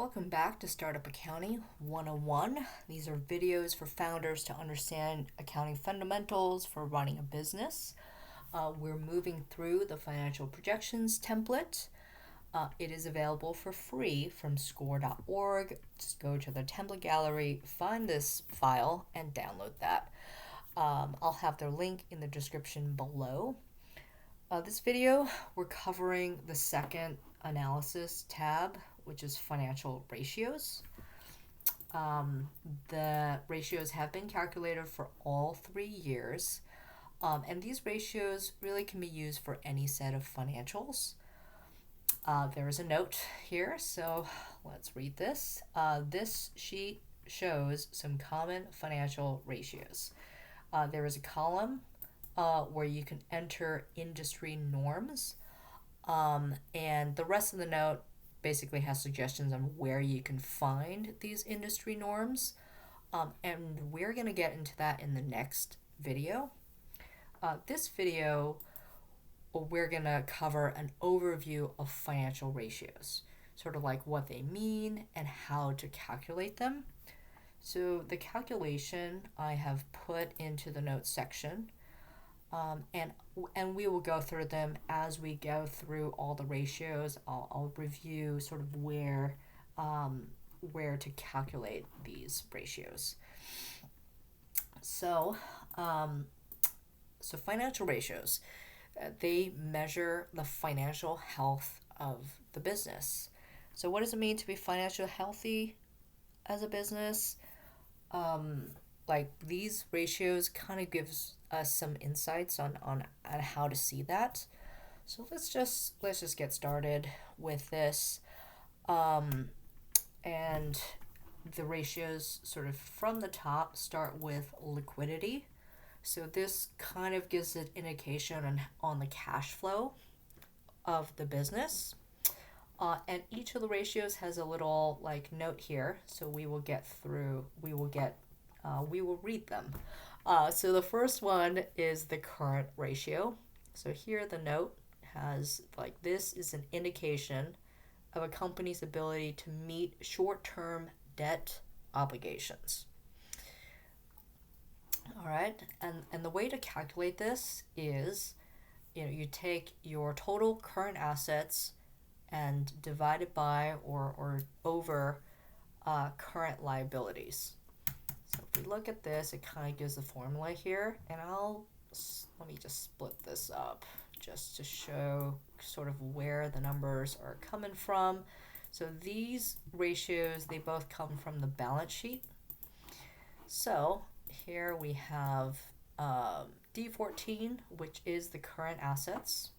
Welcome back to Startup Accounting 101. These are videos for founders to understand accounting fundamentals for running a business. We're moving through the financial projections template. It is available for free from score.org. Just go to the template gallery, find this file, and download that. I'll have the link in the description below. This video, we're covering the second analysis tab, which is financial ratios. The ratios have been calculated for all 3 years, and these ratios really can be used for any set of financials. There is a note here, so let's read this. This sheet shows some common financial ratios. There is a column where you can enter industry norms, and the rest of the note basically has suggestions on where you can find these industry norms, and we're going to get into that in the next video. This video, we're going to cover an overview of financial ratios, sort of like what they mean and how to calculate them. So the calculation I have put into the notes section, and we will go through them as we go through all the ratios. I'll review sort of where to calculate these ratios. So financial ratios, they measure the financial health of the business. So what does it mean to be financially healthy as a business? Like these ratios kind of gives us some insights on how to see that. So let's just get started with this. And the ratios sort of from the top start with liquidity. So this kind of gives an indication on the cash flow of the business. And each of the ratios has a little like note here. So we will read them. So the first one is the current ratio. So here the note has like this is an indication of a company's ability to meet short-term debt obligations. All right, and the way to calculate this is, you take your total current assets and divide it by or over current liabilities. So if we look at this, it kind of gives the formula here, and let me just split this up just to show sort of where the numbers are coming from. So these ratios, they both come from the balance sheet. So here we have D14, which is the current assets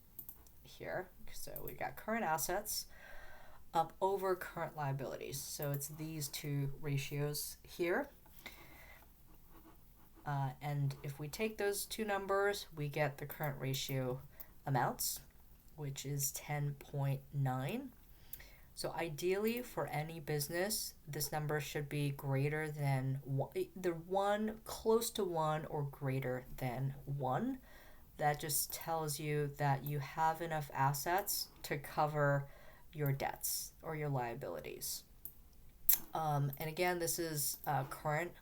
here. So we got current assets up over current liabilities. So it's these two ratios here. And if we take those two numbers, we get the current ratio amounts, which is 10.9. So ideally for any business, this number should be greater than one, close to 1 or greater than 1. That just tells you that you have enough assets to cover your debts or your liabilities. And again, this is current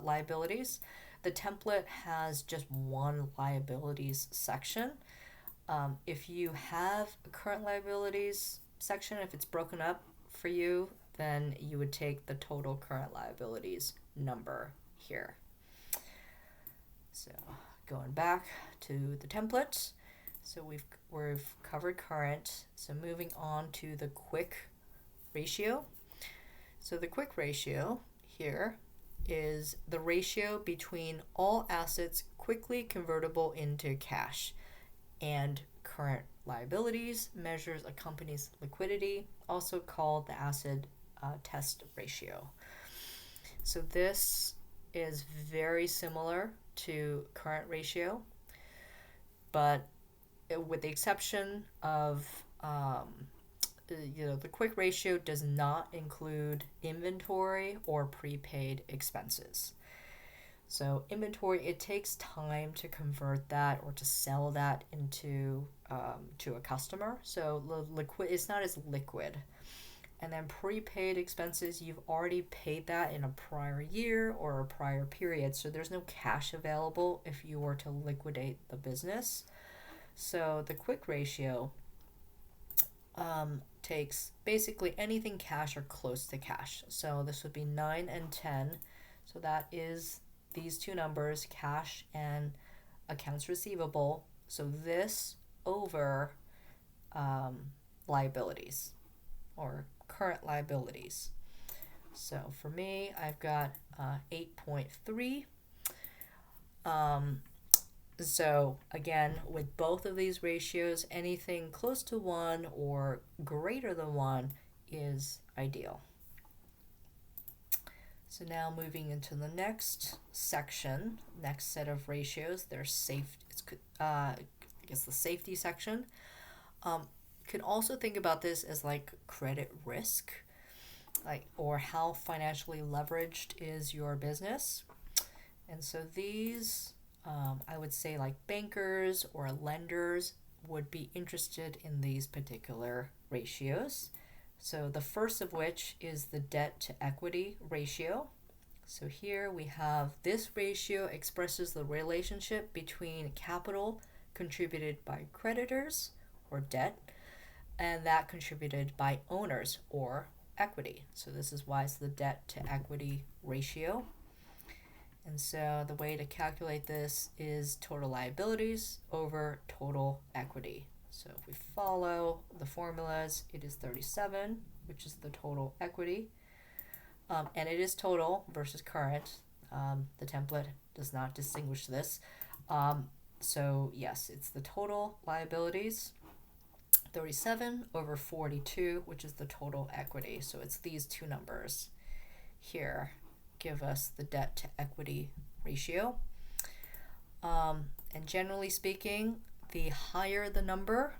liabilities. The template has just one liabilities section. If you have a current liabilities section, if it's broken up for you, then you would take the total current liabilities number here. So going back to the template, so we've covered current. So moving on to the quick ratio. So the quick ratio here is the ratio between all assets quickly convertible into cash and current liabilities measures a company's liquidity, also called the acid test ratio. So this is very similar to current ratio, but with the exception of the quick ratio does not include inventory or prepaid expenses. So inventory, it takes time to convert that or to sell that into to a customer. So it's not as liquid And then prepaid expenses, you've already paid that in a prior year or a prior period. So there's no cash available if you were to liquidate the business. So the quick ratio takes basically anything cash or close to cash. So this would be 9 and 10. So that is these two numbers, cash and accounts receivable. So this over liabilities or current liabilities. So for me, I've got 8.3. So again, with both of these ratios, anything close to 1 or greater than 1 is ideal. So now moving into the next section, next set of ratios, there's I guess the safety section. Can also think about this as like credit risk, or how financially leveraged is your business. And so these, I would say like bankers or lenders would be interested in these particular ratios. So the first of which is the debt to equity ratio. So here we have this ratio expresses the relationship between capital contributed by creditors or debt and that contributed by owners or equity. So this is why it's the debt to equity ratio. And so the way to calculate this is total liabilities over total equity. So if we follow the formulas, it is 37, which is the total equity. And it is total versus current. The template does not distinguish this. So yes, it's the total liabilities, 37 over 42, which is the total equity. So it's these two numbers here give us the debt to equity ratio. And generally speaking, the higher the number,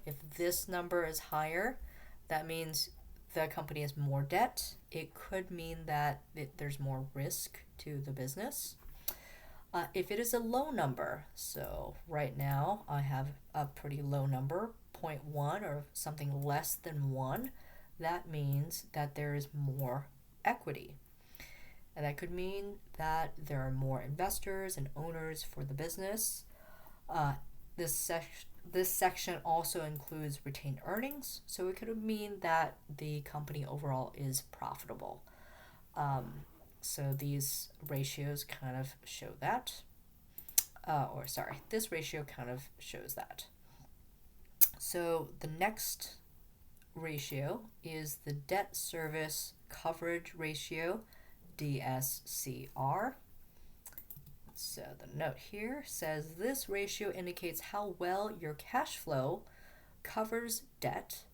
if this number is higher, that means the company has more debt. It could mean that there's more risk to the business. If it is a low number, so right now I have a pretty low number, 0.1 or something less than 1, that means that there is more equity. And that could mean that there are more investors and owners for the business. This section also includes retained earnings, so it could mean that the company overall is profitable. So these ratios kind of show that. This ratio kind of shows that. So the next ratio is the debt service coverage ratio, DSCR. So the note here says this ratio indicates how well your cash flow covers debt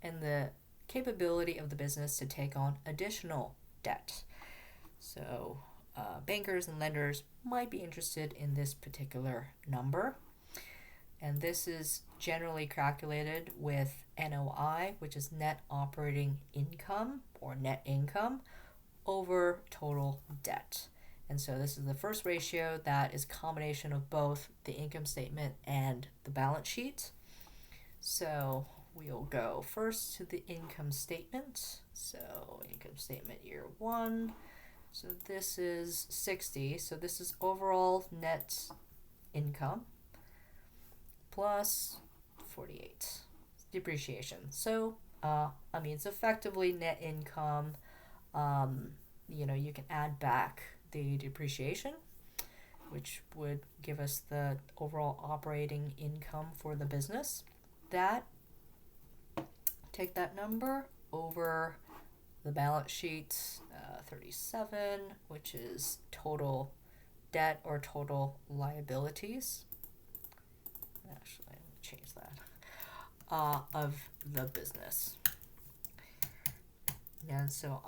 and the capability of the business to take on additional debt. So bankers and lenders might be interested in this particular number. And this is generally calculated with NOI, which is net operating income or net income, over total debt. And so this is the first ratio that is a combination of both the income statement and the balance sheet. So we'll go first to the income statement. So income statement year 1. So this is 60. So this is overall net income plus 48 depreciation. So it's effectively net income. You can add back the depreciation, which would give us the overall operating income for the business. Take that number over the balance sheet, 37, which is total debt or total liabilities. Actually, I'm going to change that. Of the business. And so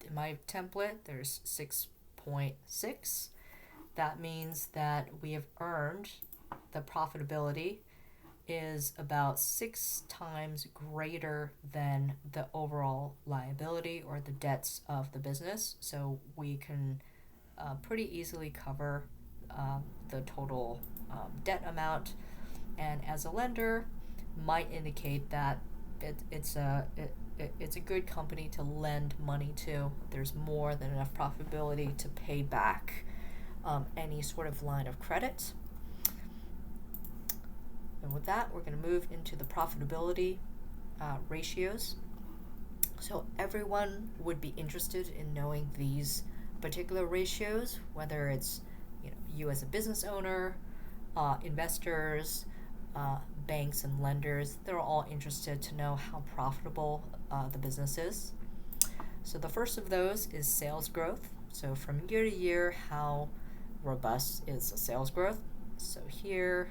in my template, there's 6.6. That means that we have earned the profitability is about 6 times greater than the overall liability or the debts of the business. So we can pretty easily cover the total debt amount. And as a lender, might indicate that it's a good company to lend money to. There's more than enough profitability to pay back any sort of line of credit. And with that, we're going to move into the profitability ratios. So everyone would be interested in knowing these particular ratios, whether it's you as a business owner, investors, banks and lenders. They're all interested to know how profitable the business is. So the first of those is sales growth. So from year to year, how robust is the sales growth? So here,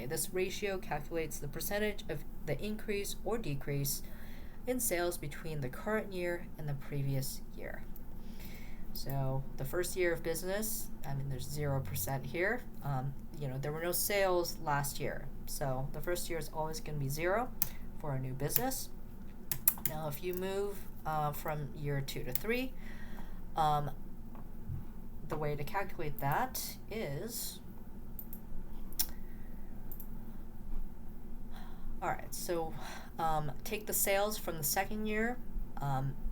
this ratio calculates the percentage of the increase or decrease in sales between the current year and the previous year. So the first year of business, there's 0% here. There were no sales last year. So the first year is always going to be 0 for a new business. Now, if you move from year 2 to 3, the way to calculate that is, take the sales from the second year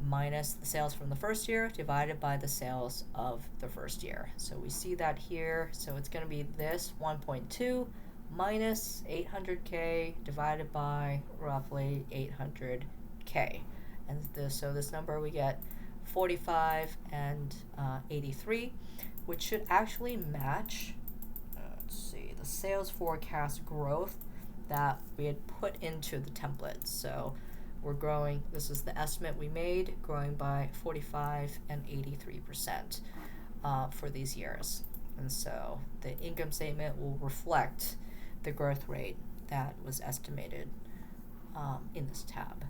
minus the sales from the first year divided by the sales of the first year. So we see that here. So it's going to be this 1.2 minus 800K divided by roughly 800K. And this number we get 45 and 83, which should actually match, the sales forecast growth that we had put into the template. So we're growing, this is the estimate we made, growing by 45 and 83% for these years. And so the income statement will reflect the growth rate that was estimated in this tab.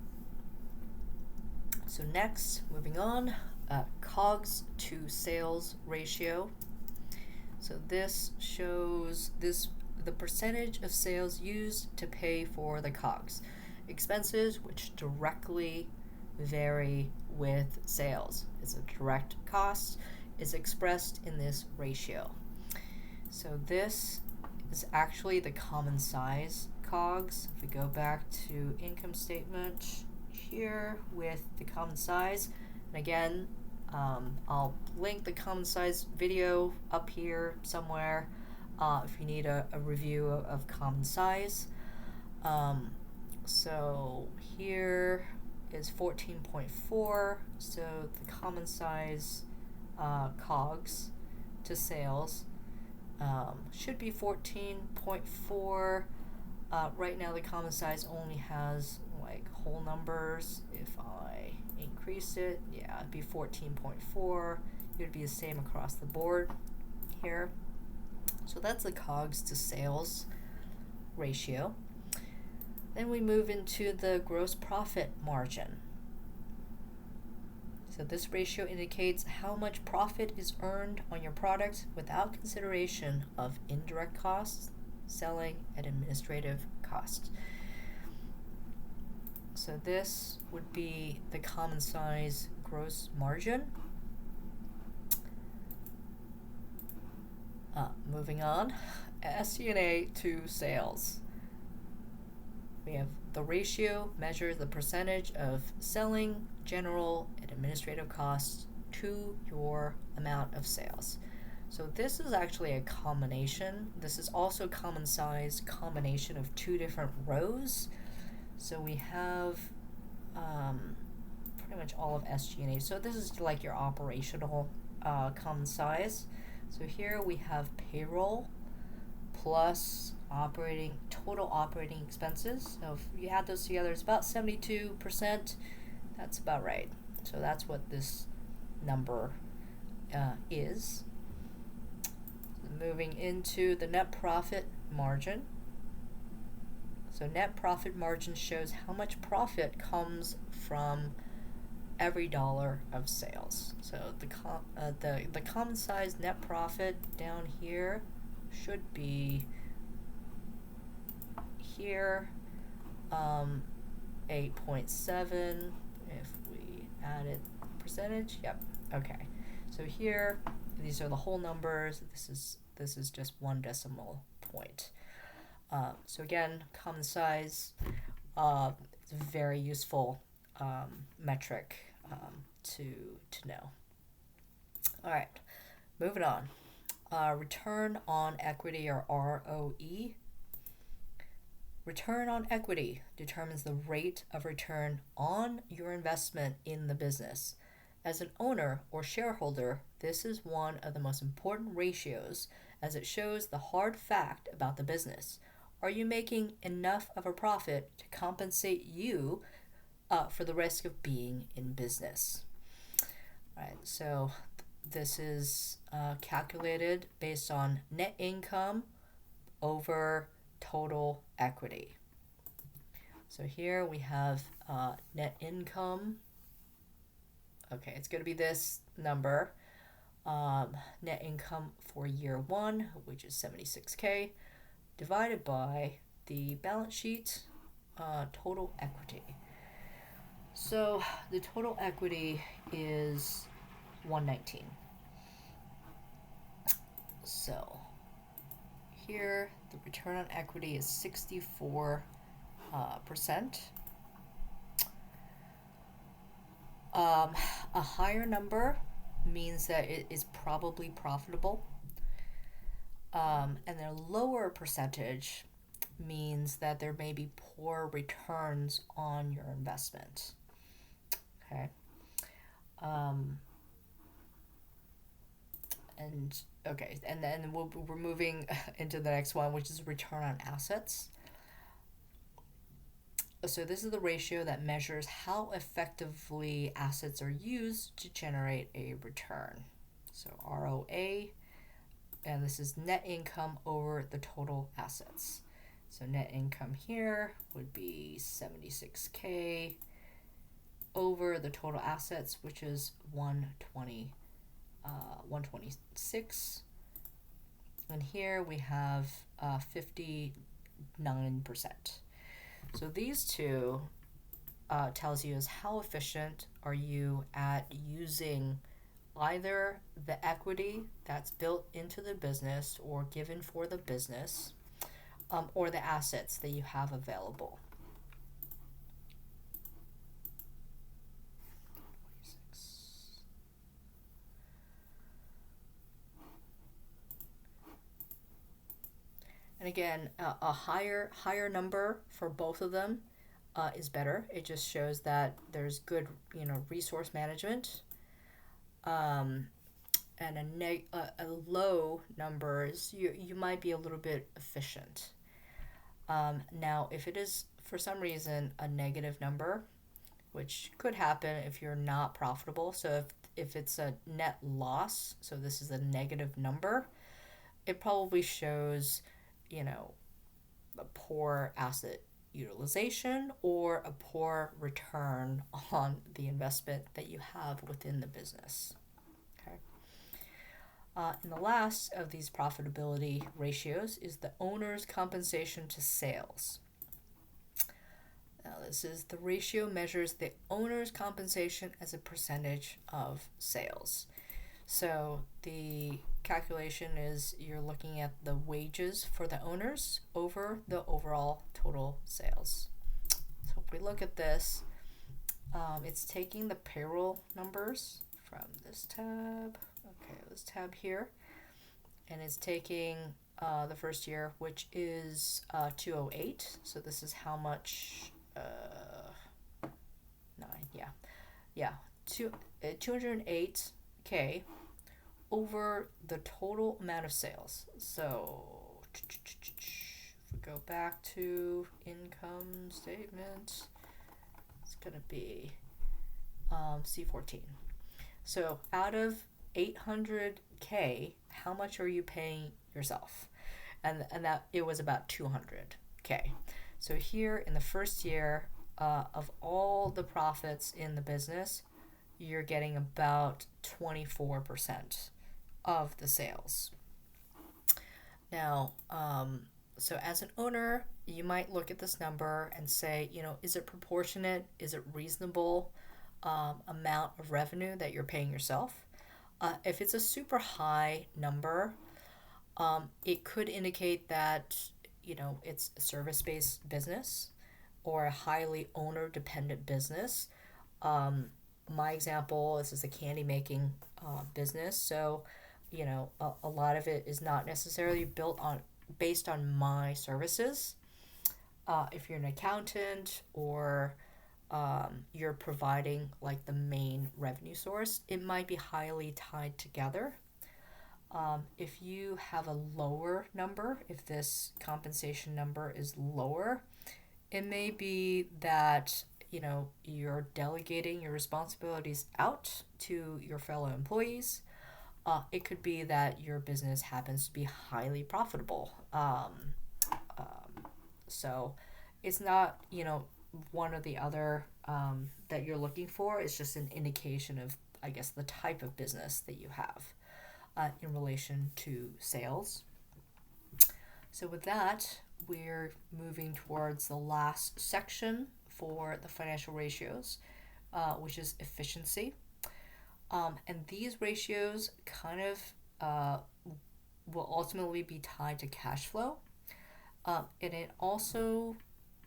So next, moving on, COGS to sales ratio. So this shows the percentage of sales used to pay for the COGS. Expenses which directly vary with sales. It's a direct cost, is expressed in this ratio. So this is actually the common size COGS. If we go back to income statement here with the common size, and again, I'll link the common size video up here somewhere if you need a review of common size. So here is 14.4, so the common size COGS to sales should be 14.4. Right now the common size only has whole numbers. If I increase it, it'd be 14.4. It would be the same across the board here. So that's the COGS to sales ratio. Then we move into the gross profit margin. So this ratio indicates how much profit is earned on your product without consideration of indirect costs, selling, and administrative costs. So this would be the common size gross margin. Moving on, SG&A to sales. We have the ratio measures the percentage of selling, general, and administrative costs to your amount of sales. So this is actually a combination. This is also common size combination of two different rows. So we have pretty much all of SG&A. So this is like your operational common size. So here we have payroll plus total operating expenses. So if you add those together, it's about 72%. That's about right. So that's what this number is. Moving into the net profit margin. So net profit margin shows how much profit comes from every dollar of sales. So the common size net profit down here should be here 8.7. If we added percentage, yep, okay. So here these are the whole numbers. This is just one decimal point. So again, common size, It's a very useful metric to know. All right, moving on. Return on equity, or ROE. Return on equity determines the rate of return on your investment in the business. As an owner or shareholder, this is one of the most important ratios as it shows the hard fact about the business. Are you making enough of a profit to compensate you for the risk of being in business? All right, so this is calculated based on net income over total equity. So here we have net income. Okay, it's going to be this number. Net income for year one, which is 76K, divided by the balance sheet total equity. So the total equity is 119. So here the return on equity is 64%. A higher number means that it is probably profitable, and a lower percentage means that there may be poor returns on your investment. Okay. And then we're moving into the next one, which is return on assets. So this is the ratio that measures how effectively assets are used to generate a return. So ROA, and this is net income over the total assets. So net income here would be 76K over the total assets, which is 126. And here we have 59%. So these two tells you is how efficient are you at using either the equity that's built into the business or given for the business, or the assets that you have available. And again, a higher number for both of them is better. It just shows that there's good, resource management. And a low number is you might be a little bit efficient. Now, if it is for some reason a negative number, which could happen if you're not profitable, so if it's a net loss, so this is a negative number, it probably shows a poor asset utilization or a poor return on the investment that you have within the business. Okay. And the last of these profitability ratios is the owner's compensation to sales. Now, this is the ratio measures the owner's compensation as a percentage of sales. So the calculation is you're looking at the wages for the owners over the overall total sales. So if we look at this, it's taking the payroll numbers from this tab, this tab here, and it's taking the first year, which is 208. So this is how much, 208K over the total amount of sales. So if we go back to income statement, it's going to be C14. So out of 800K, how much are you paying yourself? And that it was about 200K. So here in the first year of all the profits in the business, you're getting about 24% of the sales. Now, so as an owner, you might look at this number and say, is it proportionate? Is it reasonable amount of revenue that you're paying yourself? If it's a super high number, it could indicate that, it's a service-based business. or a highly owner-dependent business. My example, this is a candy making business, so a lot of it is not necessarily based on my services. If you're an accountant or you're providing like the main revenue source, it might be highly tied together. If you have a lower number, if this compensation number is lower, it may be that you're delegating your responsibilities out to your fellow employees. It could be that your business happens to be highly profitable. So it's not, one or the other that you're looking for. It's just an indication of, I guess, the type of business that you have in relation to sales. So with that, we're moving towards the last section for the financial ratios, which is efficiency. And these ratios kind of will ultimately be tied to cash flow. And it also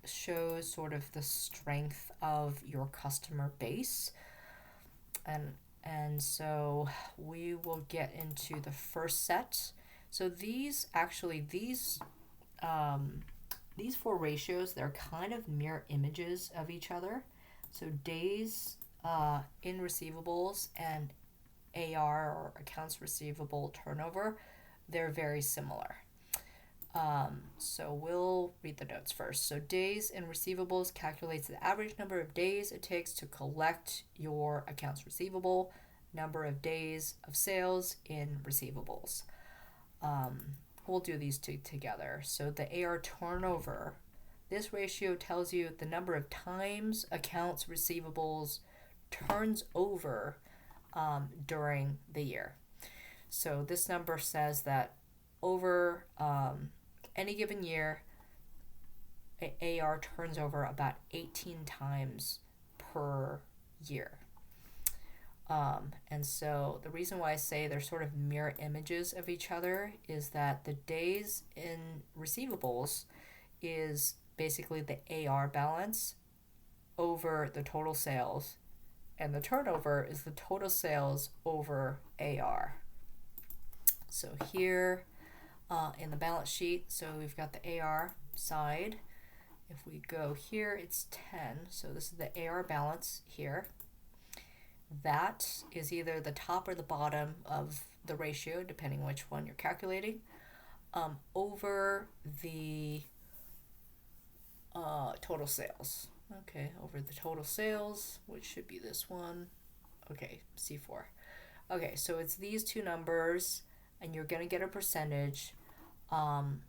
shows sort of the strength of your customer base. And so we will get into the first set. So these four ratios, they're kind of mirror images of each other. So days in receivables and AR, or accounts receivable turnover, they're very similar. So we'll read the notes first. So days in receivables calculates the average number of days it takes to collect your accounts receivable, number of days of sales in receivables. We'll do these two together. So the AR turnover, this ratio tells you the number of times accounts receivables turns over during the year. So this number says that over any given year, AR turns over about 18 times per year. And so the reason why I say they're sort of mirror images of each other is that the days in receivables is basically the AR balance over the total sales, and the turnover is the total sales over AR. So here in the balance sheet, so we've got the AR side. If we go here, it's 10. So this is the AR balance here. That is either the top or the bottom of the ratio, depending which one you're calculating, over the total sales. Okay, over the total sales, which should be this one. Okay, C4. Okay, so it's these two numbers, and you're going to get a percentage, and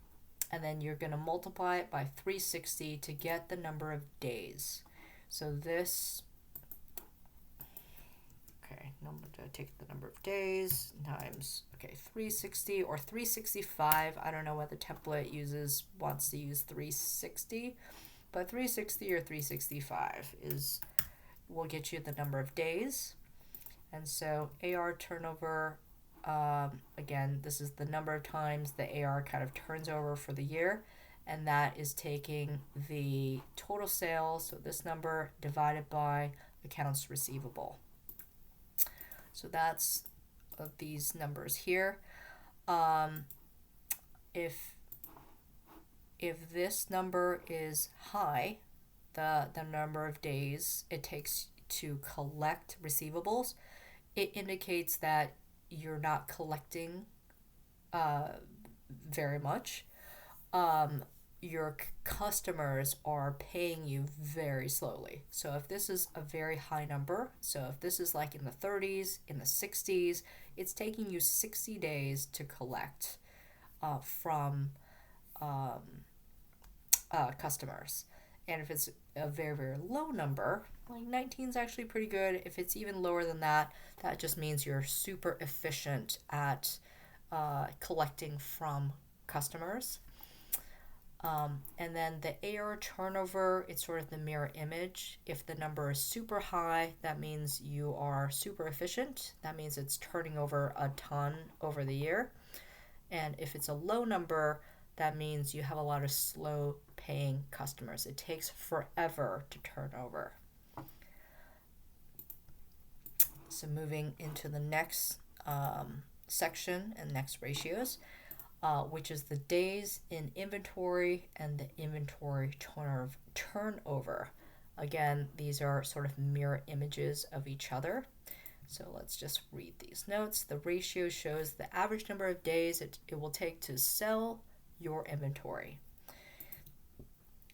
then you're going to multiply it by 360 to get the number of days. So this, I'm going to take the number of days times, 360 or 365. I don't know what the template wants to use 360, but 360 or 365 will get you the number of days. And so AR turnover, again, this is the number of times the AR kind of turns over for the year, and that is taking the total sales, so this number, divided by accounts receivable. So that's these numbers here. If this number is high, the number of days it takes to collect receivables, it indicates that you're not collecting very much. Your customers are paying you very slowly. So if this is a very high number, so if this is like in the 30s, in the 60s, it's taking you 60 days to collect from customers. And if it's a very, very low number, like 19 is actually pretty good. If it's even lower than that, that just means you're super efficient at collecting from customers. And then the AR turnover, it's sort of the mirror image. If the number is super high, that means you are super efficient. That means it's turning over a ton over the year. And if it's a low number, that means you have a lot of slow paying customers. It takes forever to turn over. So moving into the next section and next ratios, which is the days in inventory and the inventory turnover. Again, these are sort of mirror images of each other. So let's just read these notes. The ratio shows the average number of days it will take to sell your inventory.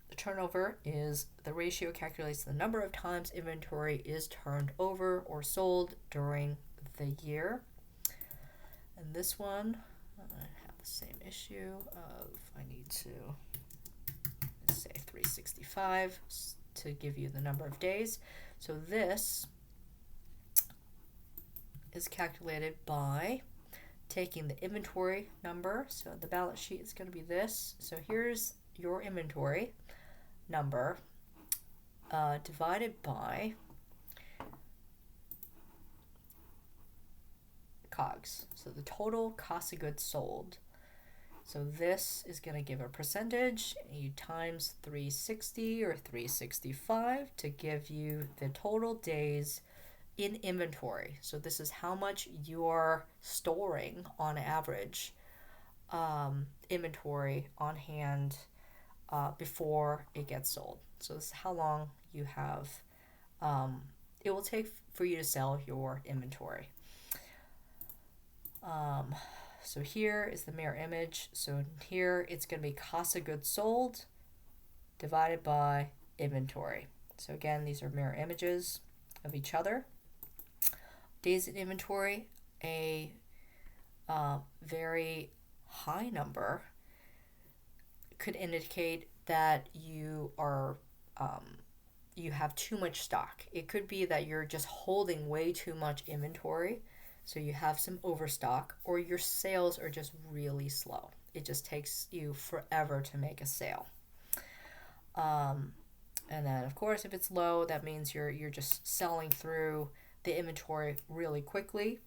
The turnover is the ratio calculates the number of times inventory is turned over or sold during the year. And this one, I have the same issue of I need to say 365 to give you the number of days. So this is calculated by taking the inventory number. So the balance sheet is going to be this. So here's your inventory number divided by COGS. So the total cost of goods sold. So this is going to give a percentage. You times 360 or 365 to give you the total days in inventory. So this is how much you're storing on average inventory on hand before it gets sold. So this is how long you have it will take for you to sell your inventory. So here is the mirror image. So here it's going to be cost of goods sold divided by inventory. So again, these are mirror images of each other. Days in inventory, a very high number could indicate that you are you have too much stock. It could be that you're just holding way too much inventory, so you have some overstock, or your sales are just really slow. It just takes you forever to make a sale. And then, of course, if it's low, that means you're just selling through the inventory really quickly.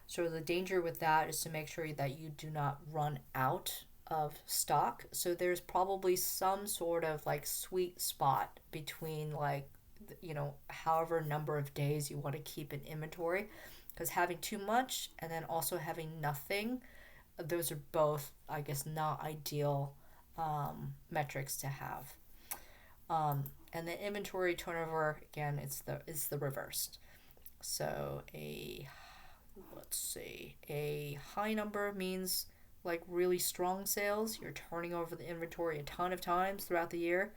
So the danger with that is to make sure that you do not run out of stock. So there's probably some sort of like sweet spot between however number of days you want to keep in inventory, because having too much and then also having nothing, those are both, I guess, not ideal metrics to have. And the inventory turnover, again, it's the reversed. So a high number means like really strong sales. You're turning over the inventory a ton of times throughout the year.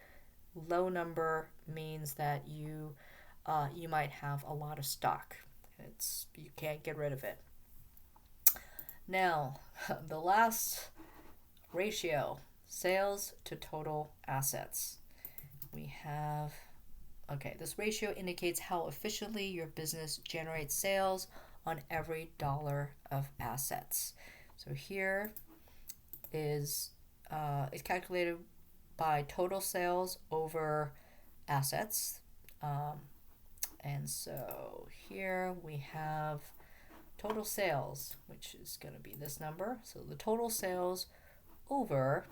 Low number means that you might have a lot of stock. You can't get rid of it. Now, the last ratio, sales to total assets. We have, this ratio indicates how efficiently your business generates sales on every dollar of assets. So here is it's calculated by total sales over assets. And so here we have total sales, which is going to be this number. So the total sales over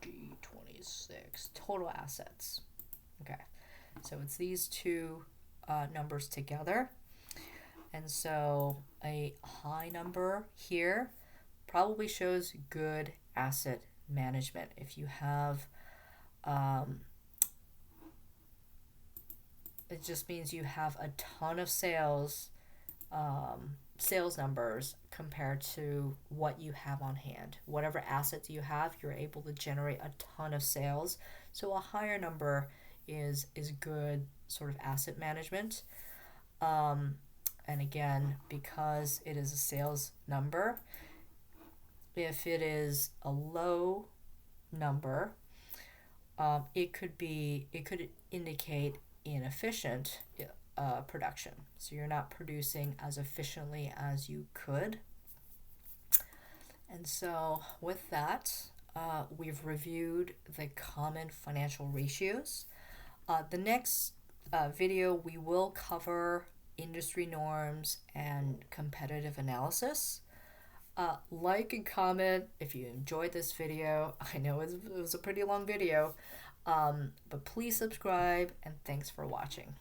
G26 total assets. Okay, so it's these two numbers together. And so a high number here probably shows good asset management. If you have, it just means you have a ton of sales numbers compared to what you have on hand. Whatever assets you have, you're able to generate a ton of sales. So a higher number is good sort of asset management. And again, because it is a sales number, if it is a low number, it could indicate inefficient production. So you're not producing as efficiently as you could. And so with that, we've reviewed the common financial ratios. The next video, we will cover industry norms and competitive analysis. Like and comment if you enjoyed this video. I know it was a pretty long video, but please subscribe and thanks for watching.